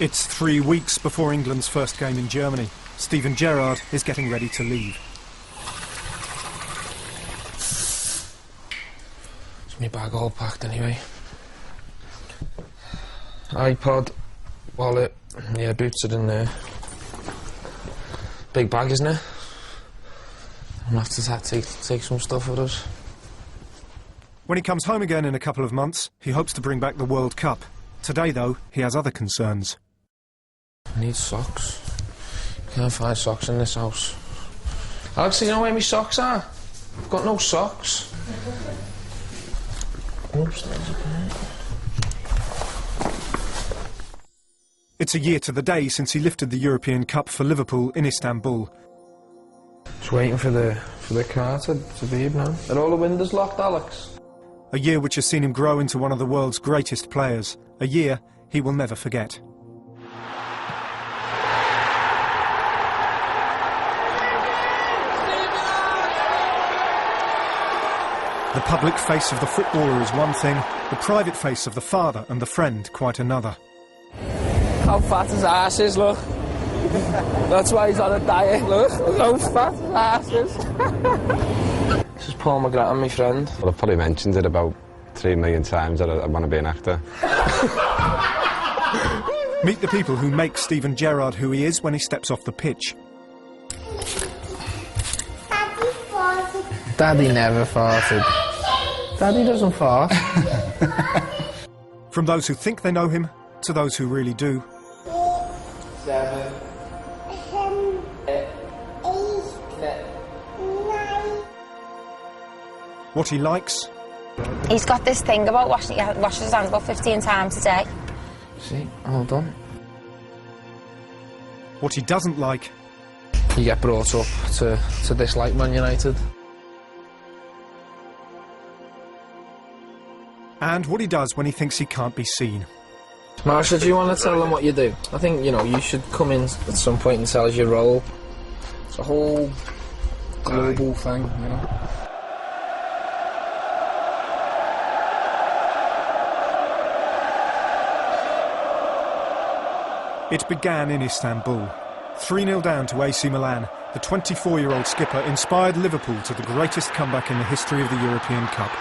It's 3 weeks before England's first game in Germany. Steven Gerrard is getting ready to leave. It's my bag all packed anyway. iPod, wallet, yeah, boots are in there. Big bag, isn't it? I'm gonna have to take some stuff with us. When he comes home again in a couple of months, he hopes to bring back the World Cup. Today, though, he has other concerns. I need socks. Can't find socks in this house. Alex, you know where my socks are? I've got no socks. It's a year to the day since he lifted the European Cup for Liverpool in Istanbul. Just waiting for the car to beep now. Are all the windows locked, Alex? A year which has seen him grow into one of the world's greatest players. A year he will never forget. The public face of the footballer is one thing, the private face of the father and the friend quite another. How fat his ass is, look. That's why he's on a diet, look. How fat his ass is. This is Paul McGrattan, my friend. Well, I've probably mentioned it about 3 million times that I want to be an actor. Meet the people who make Steven Gerrard who he is when he steps off the pitch. Daddy never farted. Daddy doesn't fart. From those who think they know him, to those who really do. 7, 8, 9. What he likes. He's got this thing about washing his hands about 15 times a day. See, all done. What he doesn't like. You get brought up to dislike Man United. And what he does when he thinks he can't be seen. Marsha, do you want to tell them what you do? I think, you know, you should come in at some point and tell us your role. It's a whole global thing, you know. It began in Istanbul. 3-0 down to AC Milan, the 24-year-old skipper inspired Liverpool to the greatest comeback in the history of the European Cup.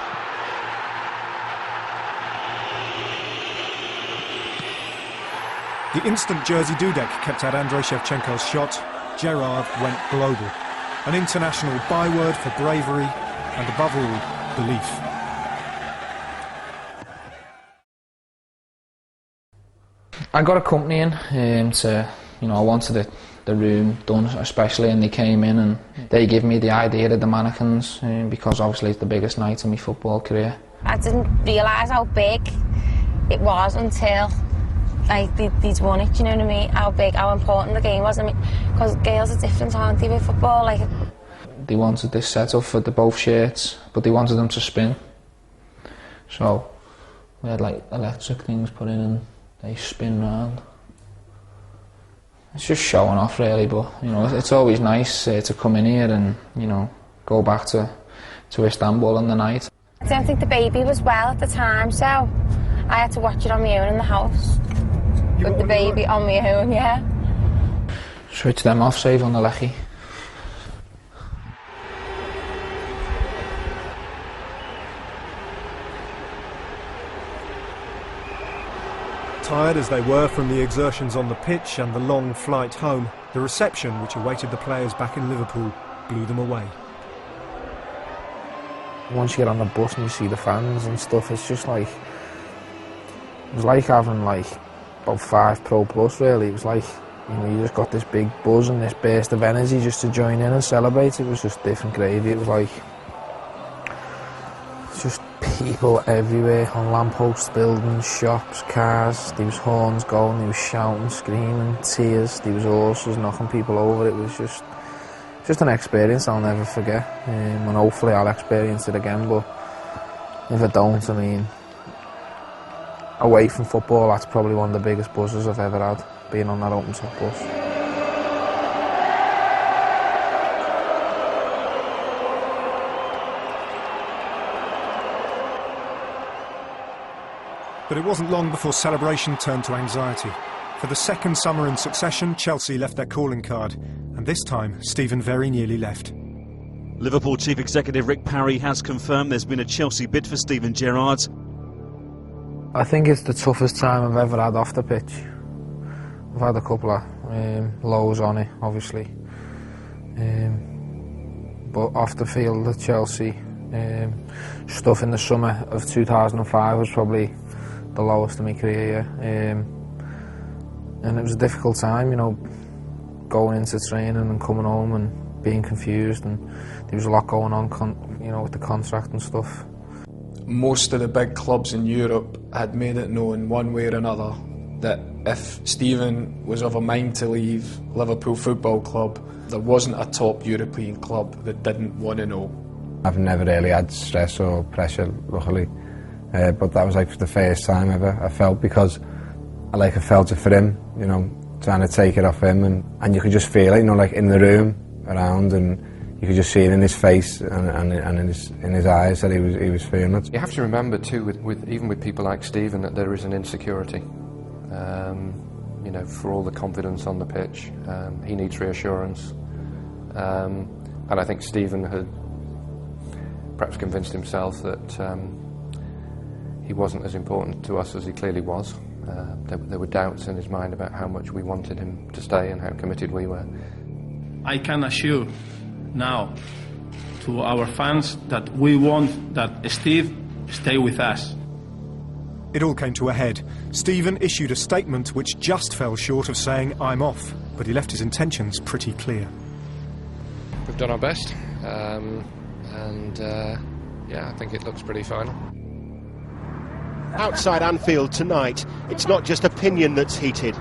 The instant Jersey Dudek kept out Andrei Shevchenko's shot, Gerrard went global. An international byword for bravery and, above all, belief. I got a company in to, you know, I wanted the room done especially, and they came in and they gave me the idea of the mannequins because obviously it's the biggest night of my football career. I didn't realise how big it was until like they'd won it, you know what I mean? How big, how important the game was. I mean, because girls are different, aren't they, with football? Like, they wanted this setup for both shirts, but they wanted them to spin. So we had like electric things put in and they spin round. It's just showing off really, but you know, it's always nice to come in here and, you know, go back to Istanbul on the night. I don't think the baby was well at the time, so I had to watch it on my own in the house. With the baby on my own, yeah. Switch them off, save on the lechy. Tired as they were from the exertions on the pitch and the long flight home, the reception which awaited the players back in Liverpool blew them away. Once you get on the bus and you see the fans and stuff, it's just like, it was like having like about 5 Pro Plus really. It was like, you know, you just got this big buzz and this burst of energy just to join in and celebrate. It was just different gravy. It was like, just people everywhere, on lampposts, buildings, shops, cars. There was horns going, there was shouting, screaming, tears, there was horses knocking people over. It was just an experience I'll never forget, and hopefully I'll experience it again, but if I don't, I mean, away from football, that's probably one of the biggest buzzes I've ever had, being on that open top bus. But it wasn't long before celebration turned to anxiety. For the second summer in succession, Chelsea left their calling card, and this time Stephen very nearly left. Liverpool Chief Executive Rick Parry has confirmed there's been a Chelsea bid for Steven Gerrard. I think it's the toughest time I've ever had off the pitch. I've had a couple of lows on it, obviously. But off the field at Chelsea, stuff in the summer of 2005 was probably the lowest in my career. And it was a difficult time, you know, going into training and coming home and being confused, and there was a lot going on, you know, with the contract and stuff. Most of the big clubs in Europe had made it known one way or another that if Stephen was of a mind to leave Liverpool Football Club, there wasn't a top European club that didn't want to know. I've never really had stress or pressure, luckily, but that was like the first time ever I felt, because I felt it for him, you know, trying to take it off him, and you could just feel it, you know, like in the room around, and you could just see it in his face and in his eyes that he was feeling it. You have to remember too, even with people like Stephen, that there is an insecurity. You know, for all the confidence on the pitch, he needs reassurance, and I think Stephen had perhaps convinced himself that he wasn't as important to us as he clearly was. There were doubts in his mind about how much we wanted him to stay and how committed we were. I can assure now to our fans that we want that Steve stay with us. It all came to a head. Stephen issued a statement which just fell short of saying, "I'm off," but he left his intentions pretty clear. We've done our best, yeah, I think it looks pretty final. Outside Anfield tonight, it's not just opinion that's heated.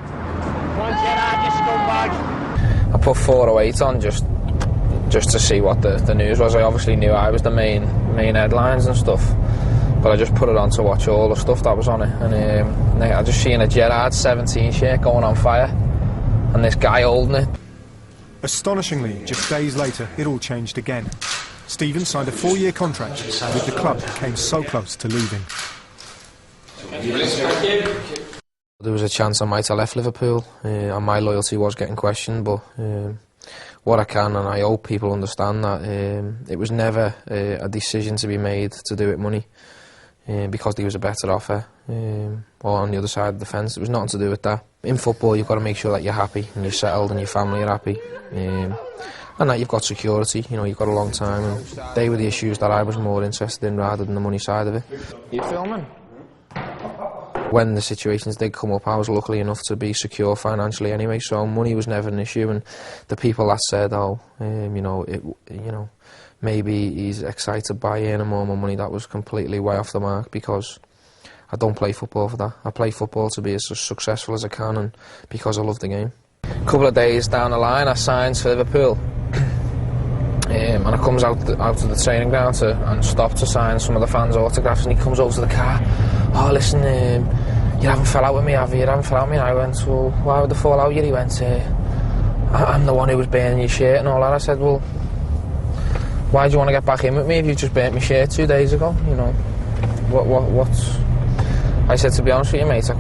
I put 408 on just to see what the news was. I obviously knew I was the main headlines and stuff, but I just put it on to watch all the stuff that was on it, and I just seen a Gerrard 17 shirt going on fire, and this guy holding it. Astonishingly, just days later, it all changed again. Stephen signed a 4-year contract, and with the club came so close to leaving. There was a chance I might have left Liverpool, and my loyalty was getting questioned, but what I can, and I hope people understand that, it was never a decision to be made to do it money, because there was a better offer, or on the other side of the fence. It was nothing to do with that. In football, you've got to make sure that you're happy, and you're settled, and your family are happy, and that you've got security, you know, you've got a long time, and they were the issues that I was more interested in rather than the money side of it. You filming? When the situations did come up, I was lucky enough to be secure financially anyway, so money was never an issue. And the people that said, "Oh, you know, maybe he's excited by earning more money," that was completely way off the mark, because I don't play football for that. I play football to be as successful as I can, and because I love the game. A couple of days down the line, I signed for Liverpool, and I comes out to the training ground and stopped to sign some of the fans' autographs, and he comes over to the car. "Oh, listen, you haven't fell out with me, have you? You haven't fell out with me." I went, "Well, why would they fall out with you?" He went, "I'm the one who was burning your shirt and all that." I said, "Well, why do you want to get back in with me if you just burnt my shirt 2 days ago? You know, what's..." I said, "To be honest with you, mate, I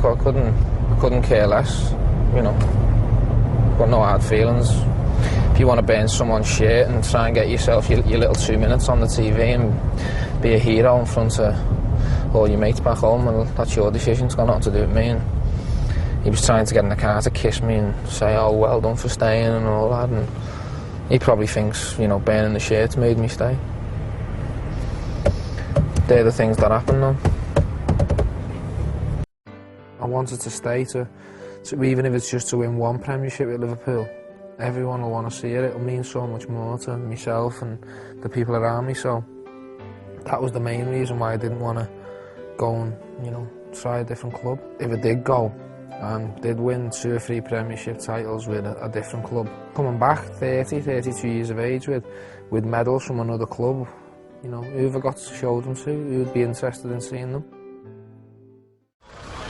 couldn't care less, you know. Got no hard feelings. If you want to burn someone's shirt and try and get yourself your little 2 minutes on the TV and be a hero in front of all your mates back home, well, that's your decision. It's got nothing to do with me." And he was trying to get in the car to kiss me and say, "Oh, well done for staying," and all that. And he probably thinks, you know, burning the shirts made me stay. They're the things that happen, though. I wanted to stay to even if it's just to win one Premiership at Liverpool. Everyone will want to see it. It'll mean so much more to myself and the people around me. So that was the main reason why I didn't want to go and, you know, try a different club. If I did go and did win 2 or 3 Premiership titles with a different club, coming back 32 years of age with medals from another club, you know, who have I got to show them to? Who would be interested in seeing them?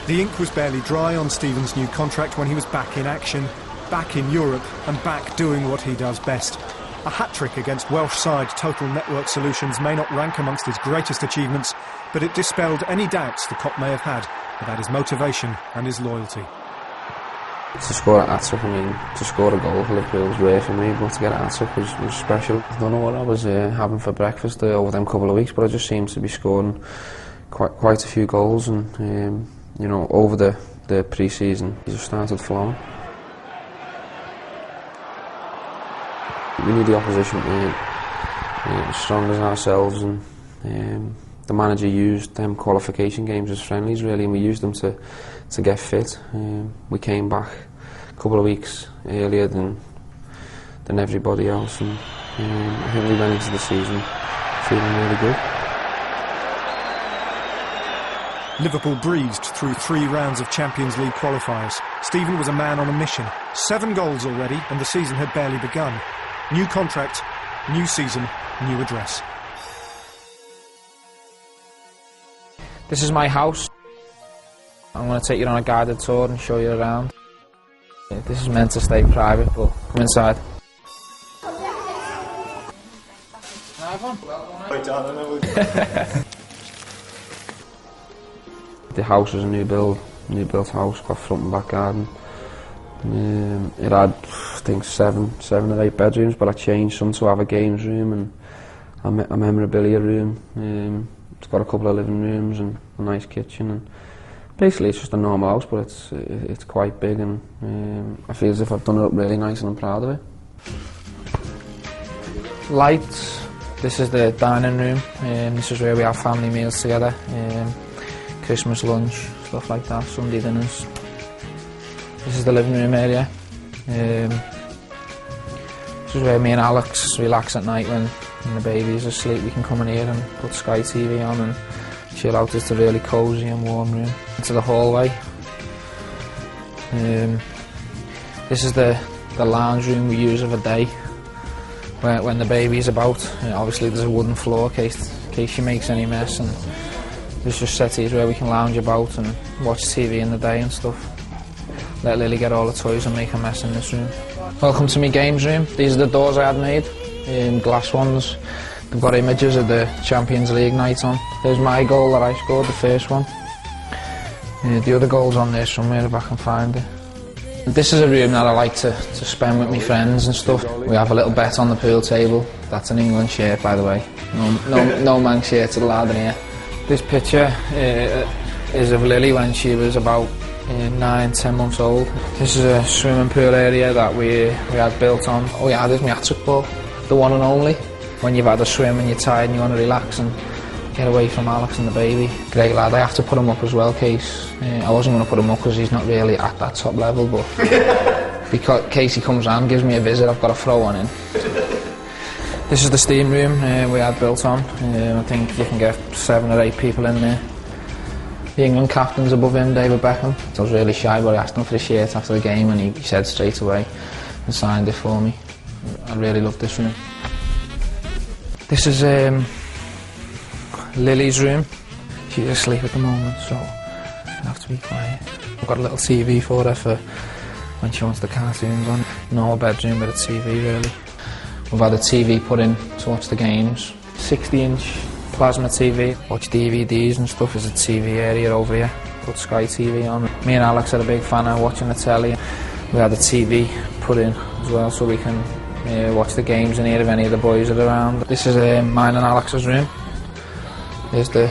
The ink was barely dry on Stephen's new contract when he was back in action, back in Europe, and back doing what he does best. A hat-trick against Welsh side Total Network Solutions may not rank amongst his greatest achievements, but it dispelled any doubts the cop may have had about his motivation and his loyalty. To score a hat-trick, I mean, to score a goal for Liverpool was rare for me, but to get a hat-trick was special. I don't know what I was having for breakfast over them couple of weeks, but I just seemed to be scoring quite a few goals, and you know, over the pre-season, it just started flowing. We need the opposition to be as strong as ourselves, and the manager used them qualification games as friendlies really, and we used them to get fit. We came back a couple of weeks earlier than everybody else, and I think we went into the season feeling really good. Liverpool breezed through 3 rounds of Champions League qualifiers. Steven was a man on a mission. 7 goals already, and the season had barely begun. New contract, new season, new address. This is my house. I'm going to take you on a guided tour and show you around. This is meant to stay private, but come inside. The house was a new built house, got front and back garden. It had, I think, 7 or 8 bedrooms, but I changed some to have a games room and a memorabilia room. It's got a couple of living rooms and a nice kitchen, and basically it's just a normal house, but it's quite big, and I feel as if I've done it up really nice and I'm proud of it. Lights. This is the dining room. This is where we have family meals together. Christmas lunch, stuff like that, Sunday dinners. This is the living room area. This is where me and Alex relax at night when the baby's asleep. We can come in here and put Sky TV on and chill out. It's a really cosy and warm room. Into the hallway. This is the lounge room we use of a day when the baby's about. Obviously there's a wooden floor in case she makes any mess, and there's just settees where we can lounge about and watch TV in the day and stuff. Let Lily get all the toys and make a mess in this room. Welcome to my games room. These are the doors I had made, glass ones. They've got images of the Champions League night on. There's my goal that I scored, the first one. The other goal's on there somewhere if I can find it. This is a room that I like to spend with my friends and stuff. We have a little bet on the pool table. That's an England shirt, by the way. No man shirts allowed in here. This picture is of Lily when she was about 9-10 months old. This is a swimming pool area that we had built on. Oh yeah, there's my hat-trick ball, the one and only. When you've had a swim and you're tired and you want to relax and get away from Alex and the baby. Great lad. I have to put him up as well, Case. I wasn't going to put him up because he's not really at that top level, but because Casey comes round, gives me a visit, I've got to throw one in. This is the steam room we had built on. I think you can get 7 or 8 people in there. The England captain's above him, David Beckham. I was really shy, but I asked him for the shirt after the game, and he said straight away and signed it for me. I really love this room. This is Lily's room. She's asleep at the moment, so I have to be quiet. I've got a little TV for her for when she wants the cartoons on. Normal bedroom with a TV, really. We've had a TV put in to watch the games. 60-inch plasma TV. Watch DVDs and stuff. There's a TV area over here. Put Sky TV on. Me and Alex are a big fan of watching the telly. We had a TV put in as well, so we can watch the games in here if any of the boys are around. This is mine and Alex's room. There's the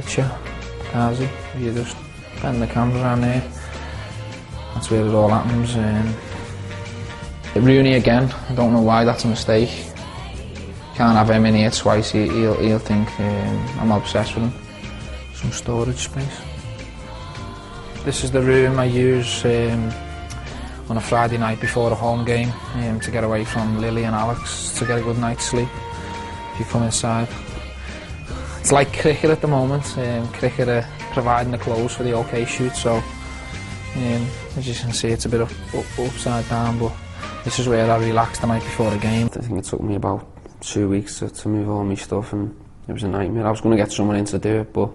chair, Kazi. You just bend the camera around there. That's where it all happens. Rooney again. I don't know why that's a mistake. Can't have him in here twice. He'll think I'm obsessed with him. Some storage space. This is the room I use on a Friday night before a home game to get away from Lily and Alex, to get a good night's sleep. If you come inside. It's like cricket at the moment. Cricket are providing the clothes for the OK shoot, so as you can see it's a bit upside down, but this is where I relaxed the night before the game. I think it took me about 2 weeks to move all my stuff, and it was a nightmare. I was going to get someone in to do it, but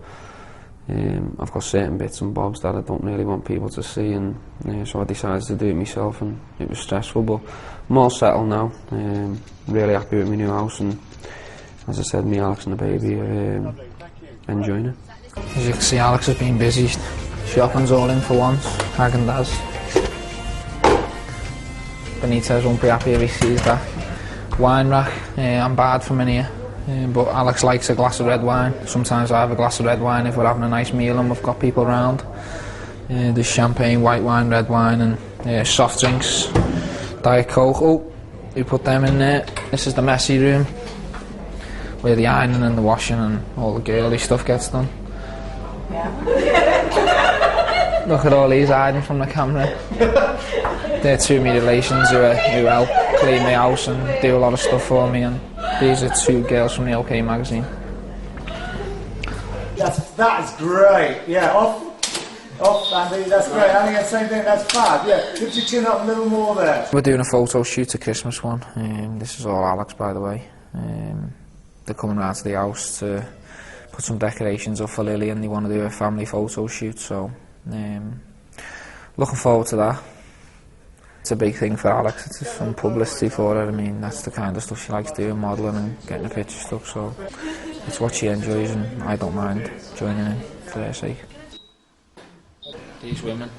I've got certain bits and bobs that I don't really want people to see, and so I decided to do it myself, and it was stressful, but I'm all settled now. Really happy with my new house, and as I said, me, Alex and the baby are enjoying it. As you can see, Alex has been busy. Shopping's all in for once. Häagen-Dazs. Benitez won't be happy if he sees that wine rack. I'm barred from in here, but Alex likes a glass of red wine. Sometimes I have a glass of red wine if we're having a nice meal and we've got people around. There's champagne, white wine, red wine, and soft drinks, Diet Coke. Oh, we put them in there. This is the messy room, where the ironing and the washing and all the girly stuff gets done. Look at all these hiding from the camera. They're two of my relations who help clean my house and do a lot of stuff for me, and these are two girls from the OK magazine. That's great, yeah, off Andy, that's great. Andy, same thing, that's fab, yeah. Lift your chin up a little more there. We're doing a photo shoot, a Christmas one. This is all Alex, by the way. They're coming round to the house to put some decorations up for Lily, and they want to do a family photo shoot, so looking forward to that. It's a big thing for Alex, it's some publicity for her. I mean, that's the kind of stuff she likes doing, modelling and getting the picture stuff, so it's what she enjoys, and I don't mind joining in for their sake. These women.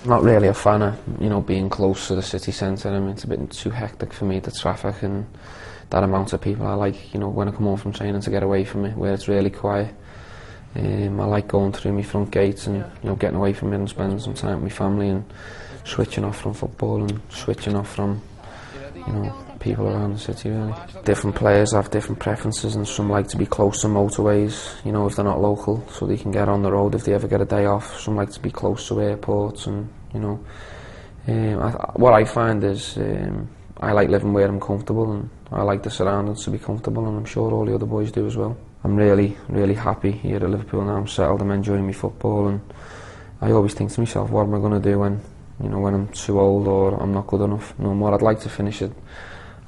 Not really a fan of, being close to the city centre. I mean, it's a bit too hectic for me, the traffic and that amount of people. I like, when I come home from training, to get away from it, where it's really quiet. I like going through my front gates and, getting away from it and spending some time with my family and switching off from football and switching off from, people around the city, really. Different players have different preferences, and some like to be close to motorways, if they're not local, so they can get on the road if they ever get a day off. Some like to be close to airports, and, what I find is I like living where I'm comfortable, and I like the surroundings to be comfortable, and I'm sure all the other boys do as well. I'm really, really happy here at Liverpool now. I'm settled, I'm enjoying my football, and I always think to myself, what am I going to do when I'm too old or I'm not good enough no more? I'd like to finish it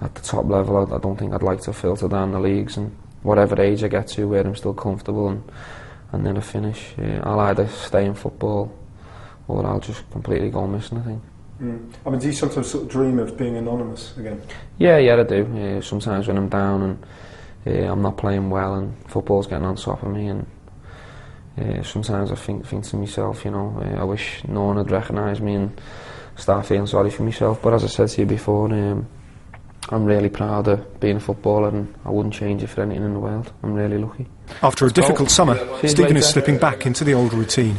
at the top level. I don't think I'd like to filter down the leagues, and whatever age I get to where I'm still comfortable and then I finish, I'll either stay in football or I'll just completely go missing, I think. I mean, do you sometimes sort of dream of being anonymous again? Yeah, I do. Sometimes when I'm down and I'm not playing well and football's getting on top of me, and sometimes I think to myself, I wish no one had recognised me and start feeling sorry for myself. But as I said to you before, I'm really proud of being a footballer, and I wouldn't change it for anything in the world. I'm really lucky. After a difficult summer, Stephen is slipping back into the old routine.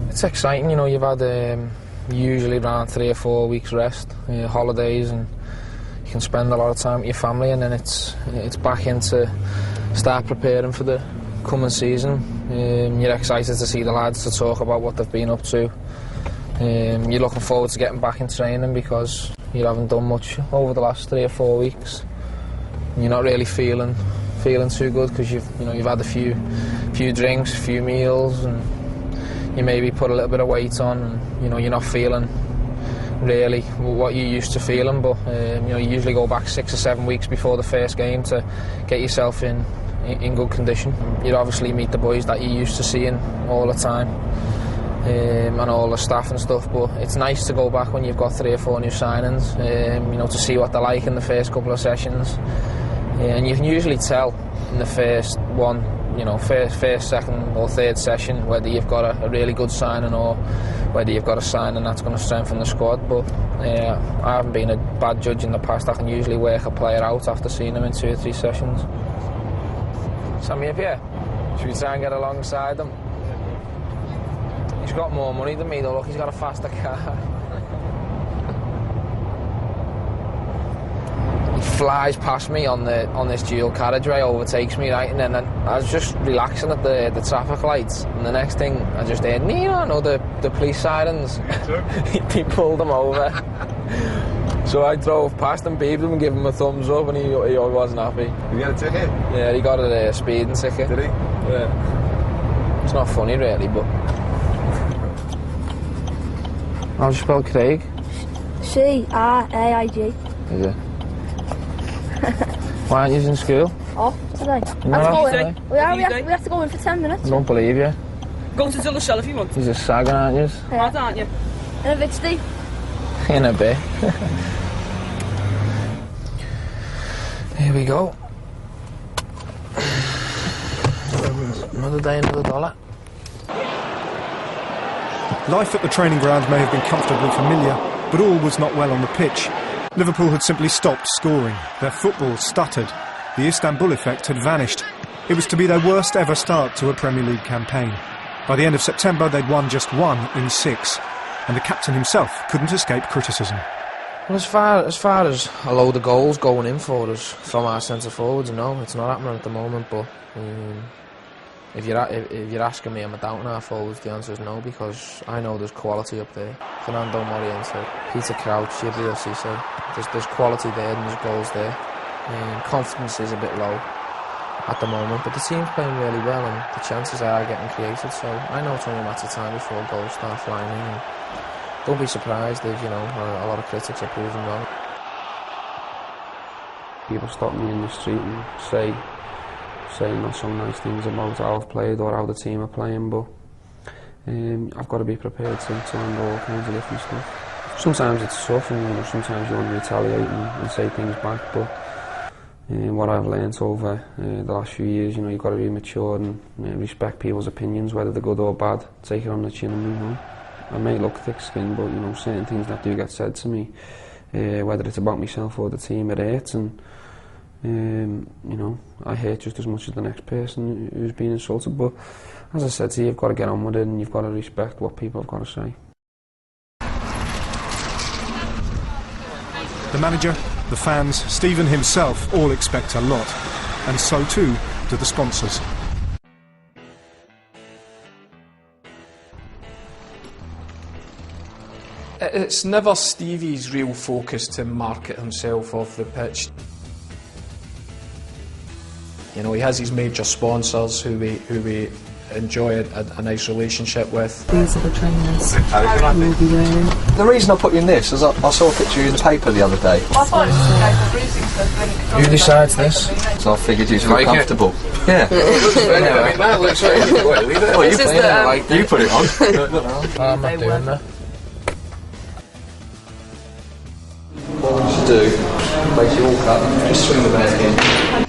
It's exciting, you've had usually around 3 or 4 weeks rest, holidays, and you can spend a lot of time with your family, and then it's back into start preparing for the coming season. You're excited to see the lads, to talk about what they've been up to. You're looking forward to getting back in training because you haven't done much over the last 3 or 4 weeks. You're not really feeling too good because you've had a few drinks, a few meals, and you maybe put a little bit of weight on, and you're not feeling really what you used to feeling. But you usually go back 6 or 7 weeks before the first game to get yourself in good condition. You'd obviously meet the boys that you're used to seeing all the time, and all the staff and stuff, but it's nice to go back when you've got 3 or 4 new signings, to see what they're like in the first couple of sessions. And you can usually tell in the first one, first, second or third session, whether you've got a really good signing or whether you've got a signing that's going to strengthen the squad. But I haven't been a bad judge in the past. I can usually work a player out after seeing him in 2 or 3 sessions. Sammy up here? Should we try and get alongside him? He's got more money than me though, look, he's got a faster car. He flies past me on this dual carriageway, overtakes me, right, and then I was just relaxing at the traffic lights, and the next thing I just heard, the police sirens. He pulled him over. So I drove past and beeped him and gave him a thumbs up, and he wasn't happy. Did he get a ticket? Yeah, he got a speeding ticket. Did he? Yeah. It's not funny really, but... How do you spell Craig? C-R-A-I-G. Is it? Why aren't you in school? Off today. We have to go in for 10 minutes. I don't believe you. Go to the cell if you want. He's a sagging, aren't you? Yeah. Aren't you? In a bit, Steve. In a bit. Here we go. Another day, another dollar. Life at the training ground may have been comfortably familiar, but all was not well on the pitch. Liverpool had simply stopped scoring. Their football stuttered. The Istanbul effect had vanished. It was to be their worst ever start to a Premier League campaign. By the end of September, they'd won just 1 in 6, and the captain himself couldn't escape criticism. Well, as far as a load of goals going in for us from our centre forwards, no, it's not happening at the moment. But if you're asking me, am I doubting our forwards? The answer is no, because I know there's quality up there. Fernando Moriente, Peter Crouch, Gibril Cisse. There's quality there and there's goals there. Confidence is a bit low at the moment, but the team's playing really well and the chances are getting created. So I know it's only a matter of time before goals start flying in. And don't be surprised if, a lot of critics are proven wrong. People stop me in the street and say not so nice things about how I've played or how the team are playing, but I've got to be prepared to handle all kinds of different stuff. Sometimes it's tough and sometimes you want to retaliate and say things back, but what I've learnt over the last few years, you've got to be mature and respect people's opinions, whether they're good or bad. Take it on the chin and move on. I may look thick-skinned, but certain things that do get said to me, whether it's about myself or the team, it hurts, and I hurt just as much as the next person who's been insulted. But as I said to you, you've got to get on with it and you've got to respect what people have got to say. The manager, the fans, Stephen himself all expect a lot, and so too do the sponsors. It's never Stevie's real focus to market himself off the pitch. He has his major sponsors who we enjoy a nice relationship with. These are the trainers you'll be wearing. The reason I put you in this is I saw a picture of you in the paper the other day. Who decides this? So I figured you'd feel comfortable. Yeah. That looks right. You put it on. I'm not doing that. What I want you to do, make you walk up, just swing the bag in.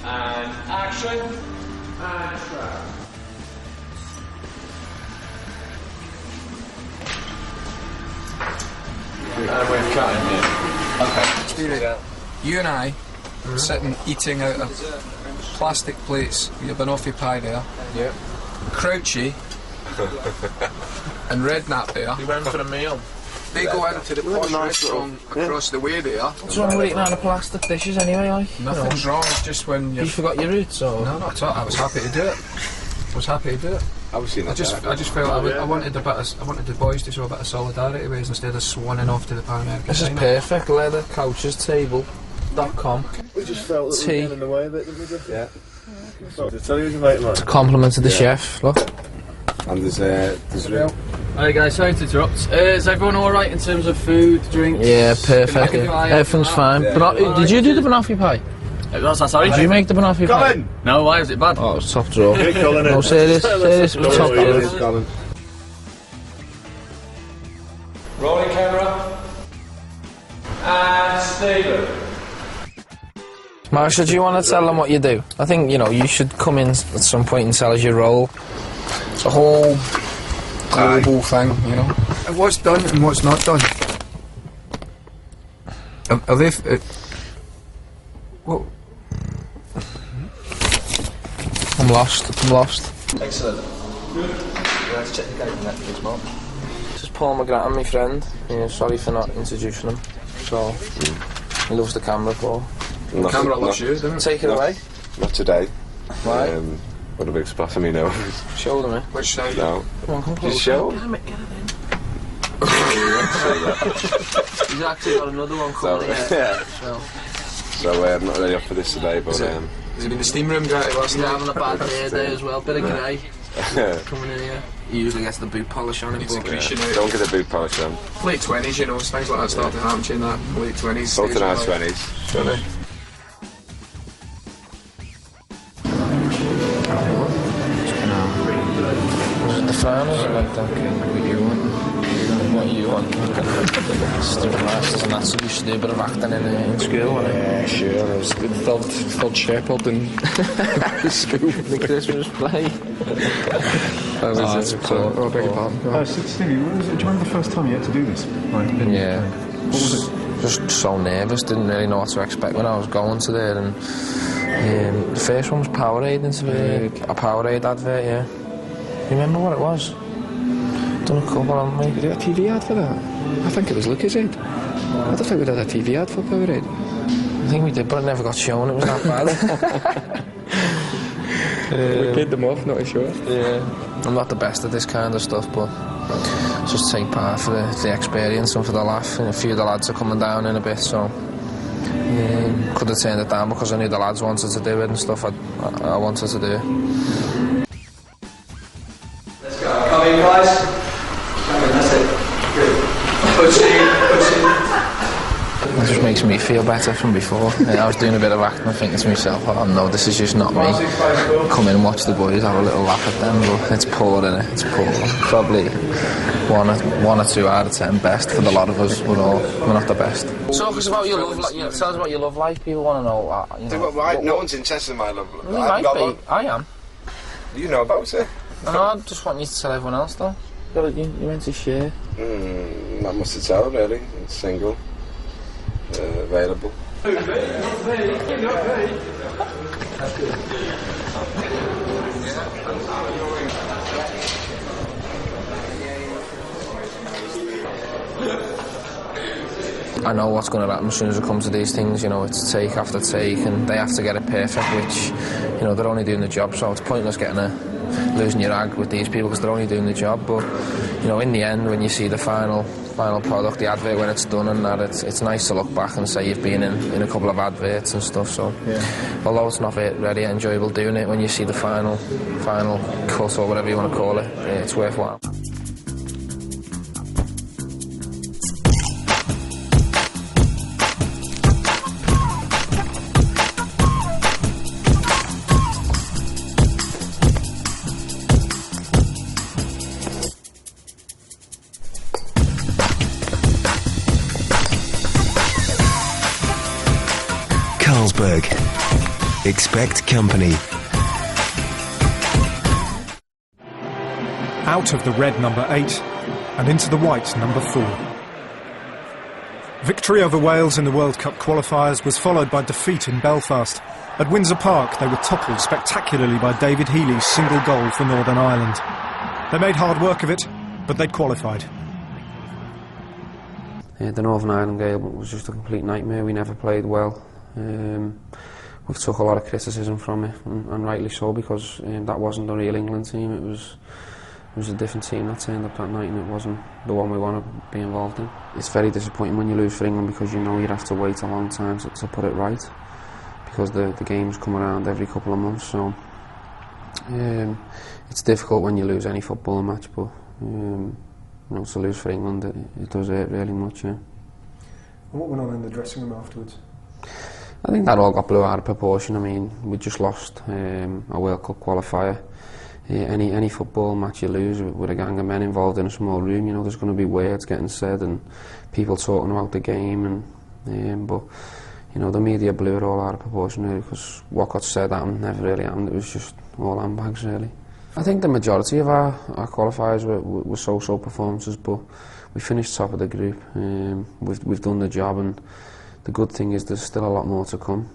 And action. And track. And we're cutting here. Okay. Stevie, you and I are sitting eating out of plastic plates with your banoffee pie there. Yeah. Crouchy and Redknapp there. We went for a meal. They go into the posh restaurant across the way there. What's wrong with eating out of plastic dishes anyway, like? Nothing's wrong, it's just when you forgot your roots, or? No, not at all. I was happy to do it. I just felt I wanted the boys to show a bit of solidarity with us instead of swanning off to the Pan American. This is perfect. Leather couches table.com. We just felt that we were getting in the way a bit, didn't we? Yeah. To tell you who's invited, man. It's a compliment to the chef, look. And there's real. Alright guys, sorry to interrupt. Is everyone alright in terms of food, drinks? Yeah, perfect. Everything's fine. Yeah. Did you do the banoffee pie? What's that, sorry? Did you make the banoffee pie? Colin! No, why is it bad? Oh, it's top draw. Colin, no, serious, it was top draw. Colin. Rolling camera. And Stephen. Marsha, do you want to tell them what you do? I think, you should come in at some point and tell us your role. It's a whole global thing, And what's done and what's not done. Are they... what? I'm lost. Excellent. Let's check the game on Netflix, Mark. This is Paul McGrattan, my friend. Sorry for not introducing him. So, he loves the camera, Paul. The camera loves you, doesn't it? Take it away. Not today. Why? What a big spot on me now. Show them it. Which side? No. Come on, come close. Just show. Damn it, get it in. He's actually got another one coming in. Yeah. So I'm not really up for this today, but... Has it been the steam room guy last night? Having a bad hair day as well, bit of grey coming in here. He usually gets the boot polish on him. It's accretion out. Don't get the boot polish on. Late 20s, things like that start to happen in that late 20s. Both in our 20s. Surely. Was it the finals? I like that. What do you want? what you want. Student masters and that, so you should do a bit of acting in school. Yeah, sure. I was third shepherd in school. The Christmas play. I beg your pardon. Stevie, do you remember the first time you had to do this? Yeah. What was it? Just so nervous, didn't really know what to expect when I was going to there. And the first one was Powerade, a Powerade advert, yeah. You remember what it was? Done a couple, haven't we? Did you have a TV ad for that? I think it was Lucas Aid. I don't think we did a TV ad for Powerade. I think we did, but it never got shown. It was that bad. We paid them off, not sure. Yeah. I'm not the best at this kind of stuff, but just take part for the experience and for the laugh. And a few of the lads are coming down in a bit, so could have turned it down because I knew the lads wanted to do it and stuff. I wanted to do it. Let's go. Come in, guys. Come in, that's it. Good. It just makes me feel better from before. I was doing a bit of acting, thinking to myself, oh no, this is just not me. Come in and watch the boys, have a little laugh at them, but it's poor, innit? It's poor. Probably one or two out of 10 best for the lot of us. We're not the best. Talk us about your love life. Tell us about your love life. People want to know. No one's interested in my love life. Well, you might be. I am. You know about it? I just want you to tell everyone else, though. You meant to share. Not much to tell, really. It's single. Available. I know what's going to happen as soon as it comes to these things. You know, it's take after take, and they have to get it perfect, which, you know, they're only doing the job, so it's pointless losing your ag with these people because they're only doing the job. But, you know, in the end, when you see the final product, the advert when it's done and that, it's nice to look back and say you've been in a couple of adverts and stuff. So, although it's not really enjoyable doing it, when you see the final cut or whatever you want to call it, it's worthwhile. Expect company. Out of the red number 8 and into the white number 4. Victory over Wales in the World Cup qualifiers was followed by defeat in Belfast. At Windsor Park, they were toppled spectacularly by David Healy's single goal for Northern Ireland. They made hard work of it, but they'd qualified. The Northern Ireland game was just a complete nightmare. We never played well. We've took a lot of criticism from it, and rightly so, because that wasn't the real England team. It was a different team that turned up that night, and it wasn't the one we want to be involved in. It's very disappointing when you lose for England, because you know you'd have to wait a long time to put it right, because the games come around every couple of months. So it's difficult when you lose any football match, but you know, to lose for England, it does hurt really much. Yeah. And what went on in the dressing room afterwards? I think that all got blew out of proportion. I mean, we just lost a World Cup qualifier. Any football match you lose with a gang of men involved in a small room, you know, there's going to be words getting said and people talking about the game, but you know, the media blew it all out of proportion really, because what got said never really happened. It was just all handbags really. I think the majority of our qualifiers were so-so performances, but we finished top of the group. We've done the job, and the good thing is there's still a lot more to come.